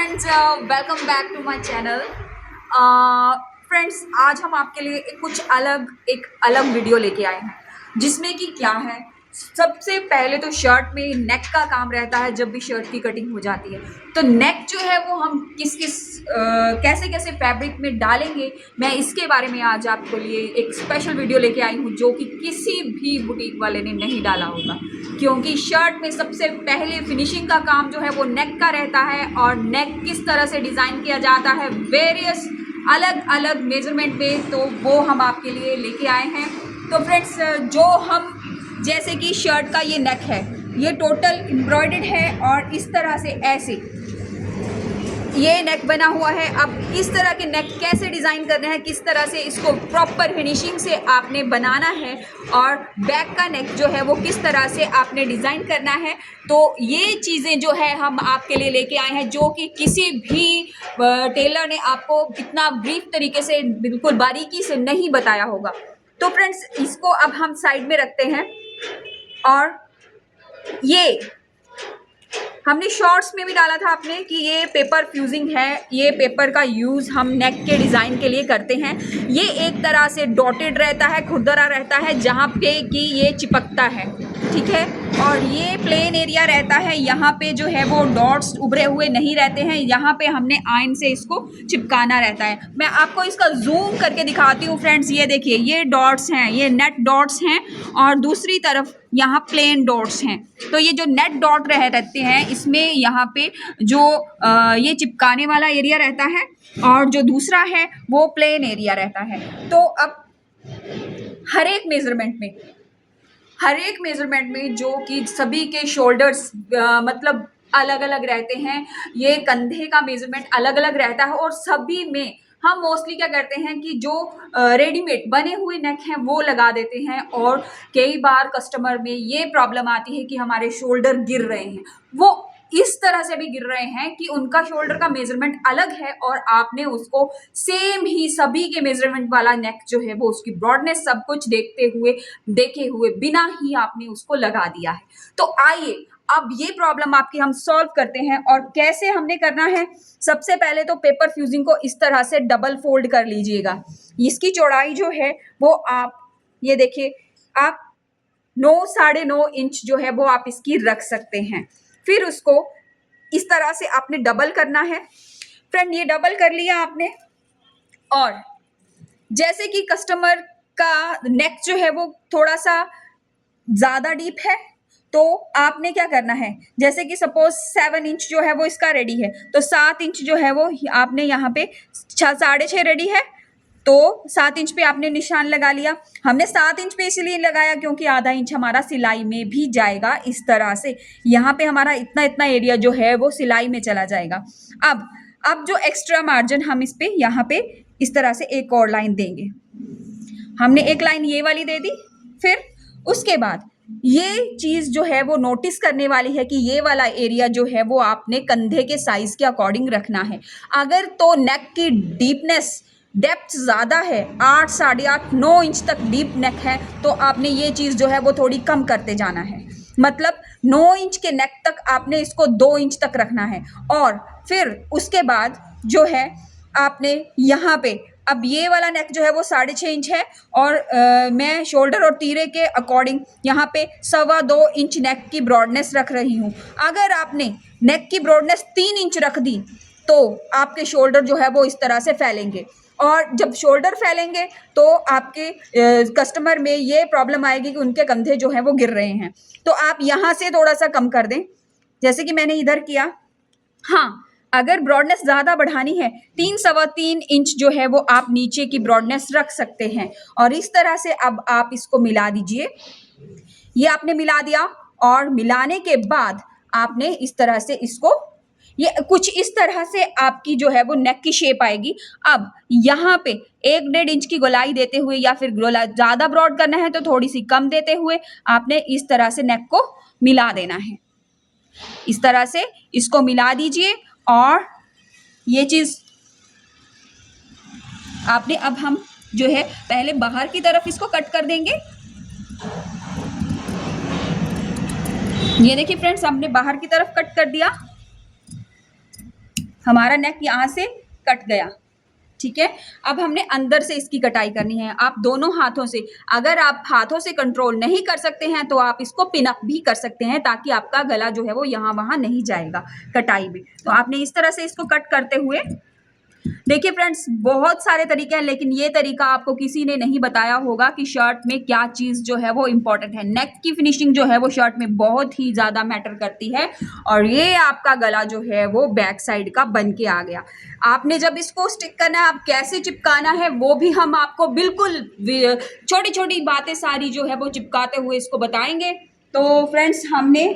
Friends, welcome back to my channel. Friends, आज हम आपके लिए एक अलग वीडियो लेके आए हैं, जिसमें कि क्या है, सबसे पहले तो शर्ट में नेक का काम रहता है। जब भी शर्ट की कटिंग हो जाती है तो नेक जो है वो हम कैसे कैसे फैब्रिक में डालेंगे, मैं इसके बारे में आज आपके लिए एक स्पेशल वीडियो लेके आई हूँ, जो कि किसी भी बुटीक वाले ने नहीं डाला होगा। क्योंकि शर्ट में सबसे पहले फिनिशिंग का काम जो है वो नेक का रहता है, और नेक किस तरह से डिज़ाइन किया जाता है वेरियस अलग अलग मेजरमेंट में, तो वो हम आपके लिए लेके आए हैं। तो फ्रेंड्स, जो हम जैसे कि शर्ट का ये नेक है, ये टोटल एम्ब्रॉयडर्ड है और इस तरह से ऐसे ये नेक बना हुआ है। अब इस तरह के नेक कैसे डिज़ाइन करने हैं, किस तरह से इसको प्रॉपर फिनिशिंग से आपने बनाना है, और बैक का नेक जो है वो किस तरह से आपने डिज़ाइन करना है, तो ये चीज़ें जो है हम आपके लिए लेके आए हैं, जो कि किसी भी टेलर ने आपको इतना ब्रीफ तरीके से बिल्कुल बारीकी से नहीं बताया होगा। तो फ्रेंड्स, इसको अब हम साइड में रखते हैं। और ये हमने शॉर्ट्स में भी डाला था आपने कि ये पेपर फ्यूजिंग है। ये पेपर का यूज़ हम नेक के डिज़ाइन के लिए करते हैं। ये एक तरह से डॉटेड रहता है, खुरदरा रहता है, जहाँ पे कि ये चिपकता है, ठीक है। और ये प्लेन एरिया रहता है, यहाँ पे जो है वो डॉट्स उभरे हुए नहीं रहते हैं, यहाँ पे हमने आयन से इसको चिपकाना रहता है। मैं आपको इसका जूम करके दिखाती हूँ फ्रेंड्स। ये देखिए, ये डॉट्स हैं, ये नेट डॉट्स हैं, और दूसरी तरफ यहाँ प्लेन डॉट्स हैं। तो ये जो नेट डॉट रहते हैं, इसमें यहाँ पे जो ये चिपकाने वाला एरिया रहता है, और जो दूसरा है वो प्लेन एरिया रहता है। तो अब हर एक मेजरमेंट में जो कि सभी के शोल्डर्स मतलब अलग अलग रहते हैं, ये कंधे का मेजरमेंट अलग अलग रहता है, और सभी में हम मोस्टली क्या करते हैं कि जो रेडीमेड बने हुए नेक हैं वो लगा देते हैं। और कई बार कस्टमर में ये प्रॉब्लम आती है कि हमारे शोल्डर गिर रहे हैं, वो इस तरह से भी गिर रहे हैं कि उनका शोल्डर का मेजरमेंट अलग है, और आपने उसको सेम ही सभी के मेजरमेंट वाला नेक जो है वो उसकी ब्रॉडनेस सब कुछ देखे हुए बिना ही आपने उसको लगा दिया है। तो आइए अब ये प्रॉब्लम आपकी हम सॉल्व करते हैं। और कैसे हमने करना है, सबसे पहले तो पेपर फ्यूजिंग को इस तरह से डबल फोल्ड कर लीजिएगा। इसकी चौड़ाई जो है वो आप ये देखिए, आप 9-9.5 इंच जो है वो आप इसकी रख सकते हैं। फिर उसको इस तरह से आपने डबल करना है। फ्रेंड, ये डबल कर लिया आपने, और जैसे कि कस्टमर का नेक जो है वो थोड़ा सा ज़्यादा डीप है, तो आपने क्या करना है, जैसे कि सपोज 7 इंच जो है वो इसका रेडी है, तो 7 इंच जो है वो आपने यहाँ पे 6.5 रेडी है, तो 7 इंच पे आपने निशान लगा लिया। हमने 7 इंच पे इसलिए लगाया क्योंकि आधा इंच हमारा सिलाई में भी जाएगा। इस तरह से यहाँ पे हमारा इतना इतना एरिया जो है वो सिलाई में चला जाएगा। अब जो एक्स्ट्रा मार्जिन हम इस पे यहाँ पे इस तरह से एक और लाइन देंगे। हमने एक लाइन ये वाली दे दी। फिर उसके बाद ये चीज़ जो है वो नोटिस करने वाली है कि ये वाला एरिया जो है वो आपने कंधे के साइज के अकॉर्डिंग रखना है। अगर तो नेक की डेप्थ ज़्यादा है, 8, 8.5, 9 इंच तक डीप नेक है, तो आपने ये चीज़ जो है वो थोड़ी कम करते जाना है। मतलब 9 इंच के नेक तक आपने इसको 2 इंच तक रखना है। और फिर उसके बाद जो है आपने यहाँ पे, अब ये वाला नेक जो है वो 6.5 इंच है, और मैं शोल्डर और तीरे के अकॉर्डिंग यहाँ पे 2.25 इंच नेक की ब्रॉडनेस रख रही हूँ। अगर आपने नेक की ब्रॉडनेस 3 इंच रख दी तो आपके शोल्डर जो है वो इस तरह से फैलेंगे, और जब शोल्डर फैलेंगे तो आपके कस्टमर में ये प्रॉब्लम आएगी कि उनके कंधे जो हैं वो गिर रहे हैं। तो आप यहाँ से थोड़ा सा कम कर दें, जैसे कि मैंने इधर किया। हाँ, अगर ब्रॉडनेस ज़्यादा बढ़ानी है, 3-3.25 इंच जो है वो आप नीचे की ब्रॉडनेस रख सकते हैं। और इस तरह से अब आप इसको मिला दीजिए। ये आपने मिला दिया, और मिलाने के बाद आपने इस तरह से इसको, ये कुछ इस तरह से आपकी जो है वो नेक की शेप आएगी। अब यहाँ पे 1-1.5 इंच की गोलाई देते हुए, या फिर गोलाई ज़्यादा ब्रॉड करना है तो थोड़ी सी कम देते हुए आपने इस तरह से नेक को मिला देना है। इस तरह से इसको मिला दीजिए, और ये चीज़ आपने, अब हम जो है पहले बाहर की तरफ इसको कट कर देंगे। ये देखिए फ्रेंड्स, हमने बाहर की तरफ कट कर दिया। हमारा नेक यहाँ से कट गया, ठीक है। अब हमने अंदर से इसकी कटाई करनी है। आप दोनों हाथों से, अगर आप हाथों से कंट्रोल नहीं कर सकते हैं तो आप इसको पिन अप भी कर सकते हैं, ताकि आपका गला जो है वो यहाँ वहाँ नहीं जाएगा कटाई में। तो आपने इस तरह से इसको कट करते हुए, देखिए फ्रेंड्स, बहुत सारे तरीके हैं, लेकिन ये तरीका आपको किसी ने नहीं बताया होगा कि शर्ट में क्या चीज़ जो है वो इम्पोर्टेंट है। नेक की फिनिशिंग जो है वो शर्ट में बहुत ही ज़्यादा मैटर करती है। और ये आपका गला जो है वो बैक साइड का बन के आ गया। आपने जब इसको स्टिक करना है, आप कैसे चिपकाना है वो भी हम आपको बिल्कुल छोटी छोटी बातें सारी जो है वो चिपकाते हुए इसको बताएंगे। तो फ्रेंड्स, हमने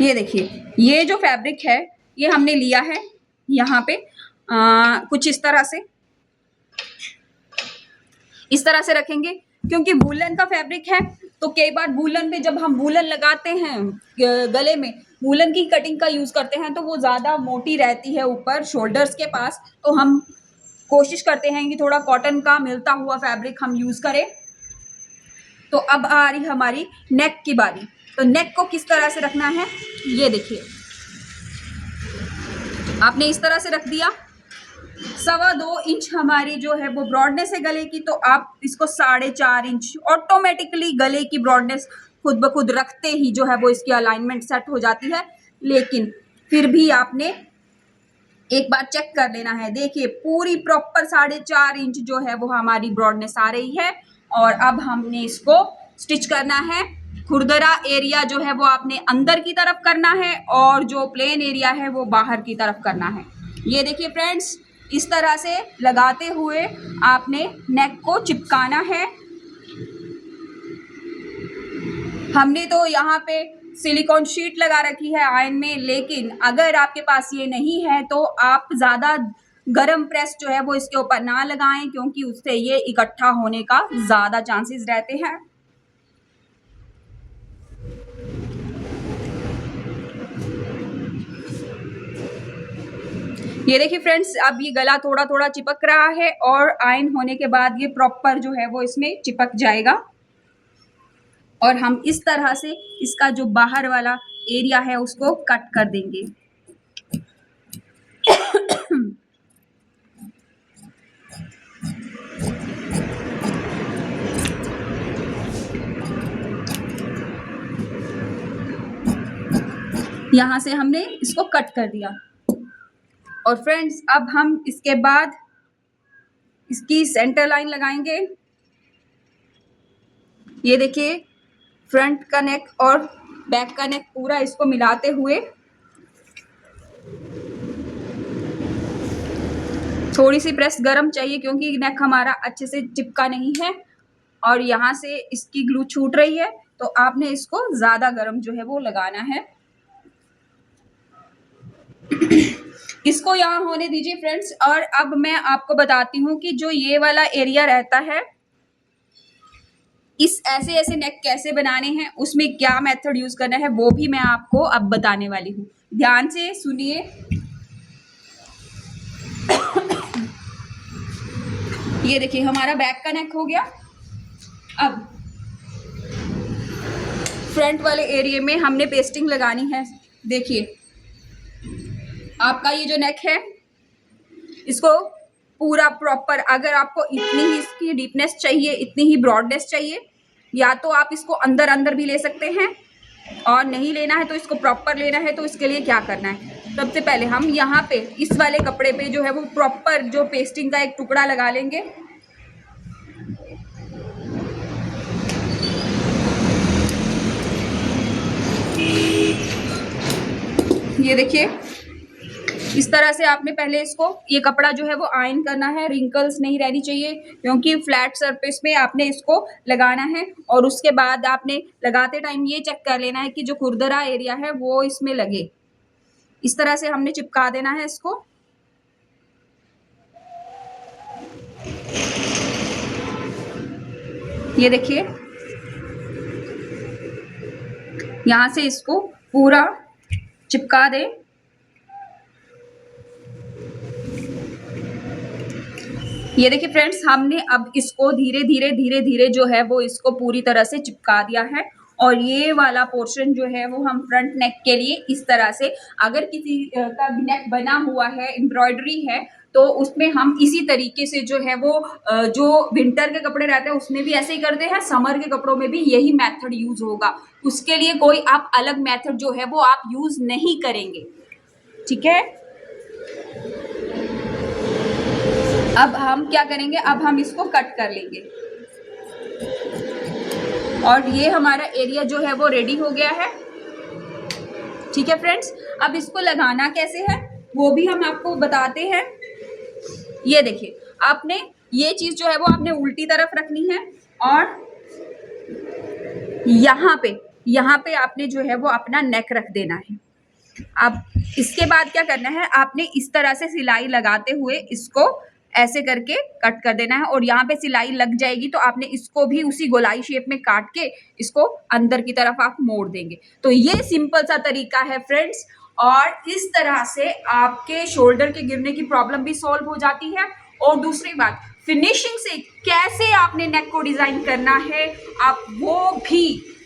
ये देखिए, ये जो फैब्रिक है ये हमने लिया है यहाँ पे कुछ इस तरह से रखेंगे, क्योंकि वूलन का फैब्रिक है। तो कई बार वूलन पे जब हम वूलन लगाते हैं गले में, वूलन की कटिंग का यूज करते हैं तो वो ज्यादा मोटी रहती है ऊपर शोल्डर्स के पास। तो हम कोशिश करते हैं कि थोड़ा कॉटन का मिलता हुआ फैब्रिक हम यूज करें। तो अब आ रही हमारी नेक की बारी। तो नेक को किस तरह से रखना है, ये देखिए, आपने इस तरह से रख दिया। 2.25 इंच हमारी जो है वो ब्रॉडनेस है गले की, तो आप इसको 4.5 इंच ऑटोमेटिकली गले की ब्रॉडनेस खुद ब खुद रखते ही जो है वो इसकी अलाइनमेंट सेट हो जाती है। लेकिन फिर भी आपने एक बार चेक कर लेना है। देखिए, पूरी प्रॉपर 4.5 इंच जो है वो हमारी ब्रॉडनेस आ रही है। और अब हमने इसको स्टिच करना है। खुरदरा एरिया जो है वो आपने अंदर की तरफ करना है और जो प्लेन एरिया है वो बाहर की तरफ करना है। ये देखिए फ्रेंड्स, इस तरह से लगाते हुए आपने नेक को चिपकाना है। हमने तो यहाँ पे सिलिकॉन शीट लगा रखी है आयन में, लेकिन अगर आपके पास ये नहीं है तो आप ज़्यादा गरम प्रेस जो है वो इसके ऊपर ना लगाएं, क्योंकि उससे ये इकट्ठा होने का ज़्यादा चांसेस रहते हैं। ये देखिए फ्रेंड्स, अब ये गला थोड़ा थोड़ा चिपक रहा है और आयन होने के बाद ये प्रॉपर जो है वो इसमें चिपक जाएगा। और हम इस तरह से इसका जो बाहर वाला एरिया है उसको कट कर देंगे। यहाँ से हमने इसको कट कर दिया। और फ्रेंड्स, अब हम इसके बाद इसकी सेंटर लाइन लगाएंगे। ये देखिए, फ्रंट का नेक और बैक का नेक पूरा इसको मिलाते हुए थोड़ी सी प्रेस गरम चाहिए, क्योंकि नेक हमारा अच्छे से चिपका नहीं है और यहाँ से इसकी ग्लू छूट रही है। तो आपने इसको ज़्यादा गरम जो है वो लगाना है। इसको यहाँ होने दीजिए फ्रेंड्स। और अब मैं आपको बताती हूँ कि जो ये वाला एरिया रहता है, इस ऐसे नेक कैसे बनाने हैं, उसमें क्या मेथड यूज करना है, वो भी मैं आपको अब बताने वाली हूँ। ध्यान से सुनिए। ये देखिए, हमारा बैक का नेक हो गया। अब फ्रंट वाले एरिया में हमने पेस्टिंग लगानी है। देखिए, आपका ये जो नेक है, इसको पूरा प्रॉपर, अगर आपको इतनी ही इसकी डीपनेस चाहिए, इतनी ही ब्रॉडनेस चाहिए, या तो आप इसको अंदर अंदर भी ले सकते हैं, और नहीं लेना है तो इसको प्रॉपर लेना है। तो इसके लिए क्या करना है, सबसे पहले हम यहाँ पे इस वाले कपड़े पे जो है वो प्रॉपर जो पेस्टिंग का एक टुकड़ा लगा लेंगे। ये देखिए, इस तरह से आपने पहले इसको, ये कपड़ा जो है वो आयन करना है। रिंकल्स नहीं रहनी चाहिए, क्योंकि फ्लैट सरफेस पे आपने इसको लगाना है। और उसके बाद आपने लगाते टाइम ये चेक कर लेना है कि जो खुरदरा एरिया है वो इसमें लगे। इस तरह से हमने चिपका देना है इसको। ये देखिए, यहाँ से इसको पूरा चिपका दें। ये देखिए फ्रेंड्स, हमने अब इसको धीरे धीरे जो है वो इसको पूरी तरह से चिपका दिया है। और ये वाला पोर्शन जो है वो हम फ्रंट नेक के लिए इस तरह से, अगर किसी का नेक बना हुआ है, एम्ब्रॉयडरी है, तो उसमें हम इसी तरीके से जो है वो जो विंटर के कपड़े रहते हैं उसमें भी ऐसे ही करते हैं, समर के कपड़ों में भी यही मेथड यूज होगा। उसके लिए कोई आप अलग मेथड जो है वो आप यूज नहीं करेंगे, ठीक है। अब हम क्या करेंगे, अब हम इसको कट कर लेंगे। और ये हमारा एरिया जो है वो रेडी हो गया है, ठीक है फ्रेंड्स। अब इसको लगाना कैसे है वो भी हम आपको बताते हैं। ये देखिए, आपने ये चीज जो है वो आपने उल्टी तरफ रखनी है और यहाँ पे आपने जो है वो अपना नेक रख देना है। अब इसके बाद क्या करना है, आपने इस तरह से सिलाई लगाते हुए इसको ऐसे करके कट कर देना है। और यहाँ पे सिलाई लग जाएगी तो आपने इसको भी उसी गोलाई शेप में काट के इसको अंदर की तरफ आप मोड़ देंगे। तो ये सिंपल सा तरीका है फ्रेंड्स। और इस तरह से आपके शोल्डर के गिरने की प्रॉब्लम भी सॉल्व हो जाती है। और दूसरी बात, फिनिशिंग से कैसे आपने नेक को डिजाइन करना है, आप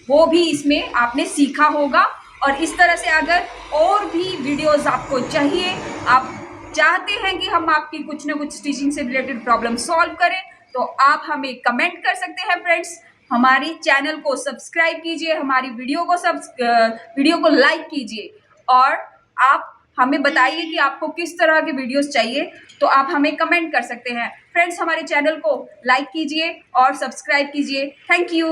वो भी इसमें आपने सीखा होगा। और इस तरह से अगर और भी वीडियोस आपको चाहिए, आप चाहते हैं कि हम आपकी कुछ ना कुछ स्टिचिंग से रिलेटेड प्रॉब्लम सॉल्व करें, तो आप हमें कमेंट कर सकते हैं फ्रेंड्स। हमारी चैनल को सब्सक्राइब कीजिए, हमारी वीडियो को लाइक कीजिए। और आप हमें बताइए कि आपको किस तरह के वीडियोस चाहिए, तो आप हमें कमेंट कर सकते हैं फ्रेंड्स। हमारे चैनल को लाइक कीजिए और सब्सक्राइब कीजिए। Thank you.